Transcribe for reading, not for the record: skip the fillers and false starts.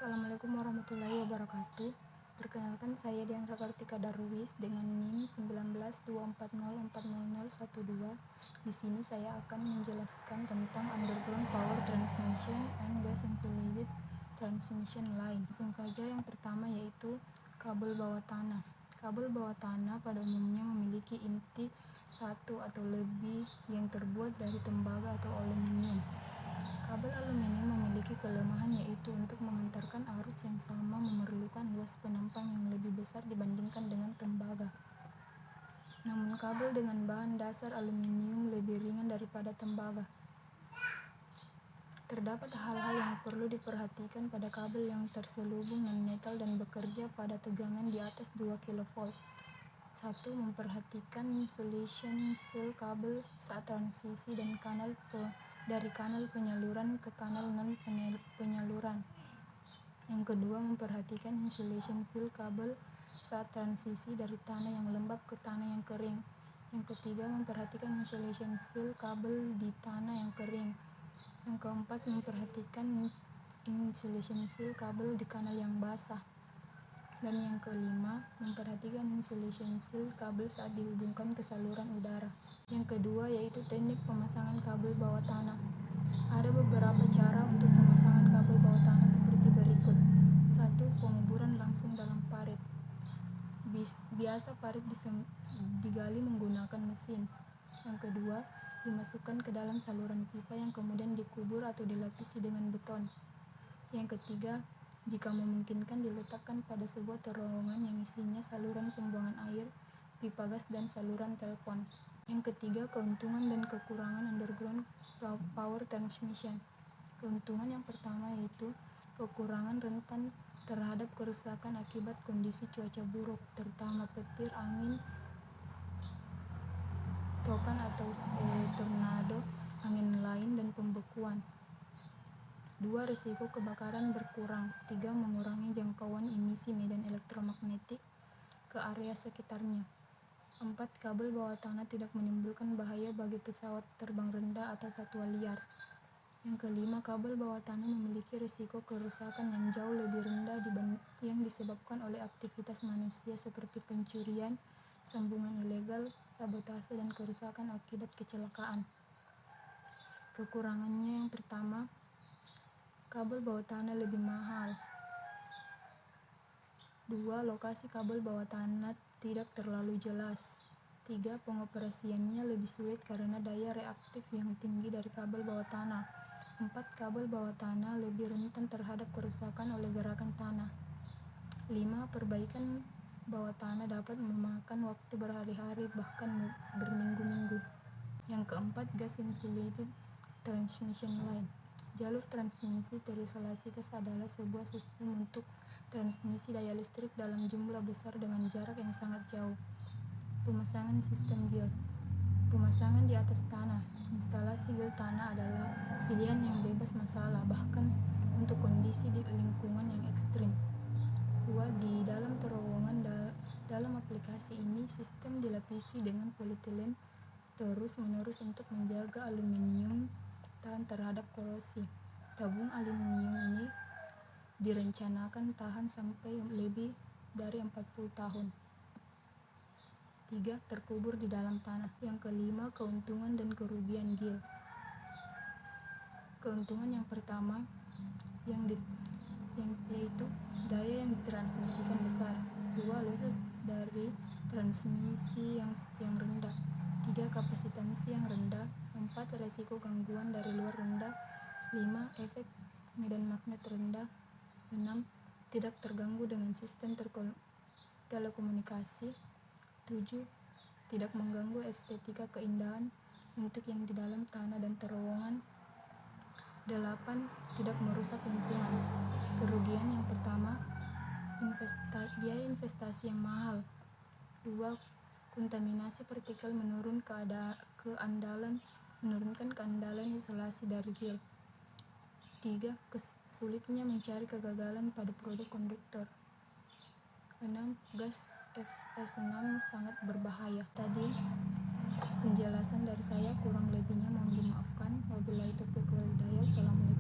Assalamualaikum warahmatullahi wabarakatuh. Perkenalkan, saya Diandra Kartika Darwis dengan NIM 1924040012. Di sini saya akan menjelaskan tentang underground power transmission and gas insulated transmission line. Langsung saja, yang pertama yaitu kabel bawah tanah. Kabel bawah tanah pada umumnya memiliki inti satu atau lebih yang terbuat dari tembaga atau aluminium. Kabel aluminium memiliki kelemahan yaitu untuk mengantarkan arus yang sama memerlukan luas penampang yang lebih besar dibandingkan dengan tembaga. Namun kabel dengan bahan dasar aluminium lebih ringan daripada tembaga. Terdapat hal-hal yang perlu diperhatikan pada kabel yang terselubung non-metal dan bekerja pada tegangan di atas 2 kV. 1. Memperhatikan insulation seal kabel saat transisi dan dari kanal penyaluran ke kanal non-penyaluran. Yang kedua, memperhatikan insulation seal kabel saat transisi dari tanah yang lembab ke tanah yang kering. Yang ketiga, memperhatikan insulation seal kabel di tanah yang kering. Yang keempat, memperhatikan insulation seal kabel di kanal yang basah. Dan yang kelima, memperhatikan insulation seal kabel saat dihubungkan ke saluran udara. Yang kedua yaitu teknik pemasangan kabel bawah tanah. Ada beberapa cara untuk pemasangan kabel bawah tanah seperti berikut. 1. Penguburan langsung dalam parit. Biasa parit digali menggunakan mesin. Yang kedua, dimasukkan ke dalam saluran pipa yang kemudian dikubur atau dilapisi dengan beton. Yang ketiga, jika memungkinkan diletakkan pada sebuah terowongan yang isinya saluran pembuangan air, pipa gas, dan saluran telepon. Yang ketiga, keuntungan dan kekurangan underground power transmission. Keuntungan yang pertama yaitu kekurangan rentan terhadap kerusakan akibat kondisi cuaca buruk, terutama petir, angin, topan atau tornado, angin lain, dan pembekuan. 2. Risiko kebakaran berkurang. 3. Mengurangi jangkauan emisi medan elektromagnetik ke area sekitarnya. 4. Kabel bawah tanah tidak menimbulkan bahaya bagi pesawat terbang rendah atau satwa liar. Yang kelima, kabel bawah tanah memiliki risiko kerusakan yang jauh lebih rendah yang disebabkan oleh aktivitas manusia seperti pencurian, sambungan ilegal, sabotase, dan kerusakan akibat kecelakaan. Kekurangannya yang pertama, kabel bawah tanah lebih mahal. 2. Lokasi kabel bawah tanah tidak terlalu jelas. 3. Pengoperasiannya lebih sulit karena daya reaktif yang tinggi dari kabel bawah tanah. 4. Kabel bawah tanah lebih rentan terhadap kerusakan oleh gerakan tanah. 5. Perbaikan bawah tanah dapat memakan waktu berhari-hari bahkan berminggu-minggu. Yang keempat, gas insulated transmission line. Jalur transmisi terisolasi gas adalah sebuah sistem untuk transmisi daya listrik dalam jumlah besar dengan jarak yang sangat jauh. Pemasangan sistem gil. Pemasangan di atas tanah. Instalasi gil tanah adalah pilihan yang bebas masalah, bahkan untuk kondisi di lingkungan yang ekstrim. 2. Di dalam terowongan. Dalam aplikasi ini, sistem dilapisi dengan polietilen terus-menerus untuk menjaga aluminium tahan terhadap korosi. Tabung aluminium ini direncanakan tahan sampai lebih dari 40 tahun. 3. Terkubur di dalam tanah. Yang kelima, keuntungan dan kerugian gil. Keuntungan yang pertama yaitu daya yang ditransmisikan besar. 2. Losses dari transmisi yang rendah. 3. Kapasitansi yang rendah. 4. Resiko gangguan dari luar rendah. 5. Efek medan magnet rendah. 6. Tidak terganggu dengan sistem telekomunikasi. 7. Tidak mengganggu estetika keindahan untuk yang di dalam tanah dan terowongan. 8. Tidak merusak lingkungan. Kerugian yang pertama, biaya investasi yang mahal. 2. Kontaminasi partikel menurunkan keandalan isolasi dari gil. 3. Sulitnya mencari kegagalan pada produk konduktor. 6. Gas FS6 sangat berbahaya. Tadi penjelasan dari saya, kurang lebihnya mohon dimaafkan. Wabillahi taufiq wal hidayah. Assalamualaikum.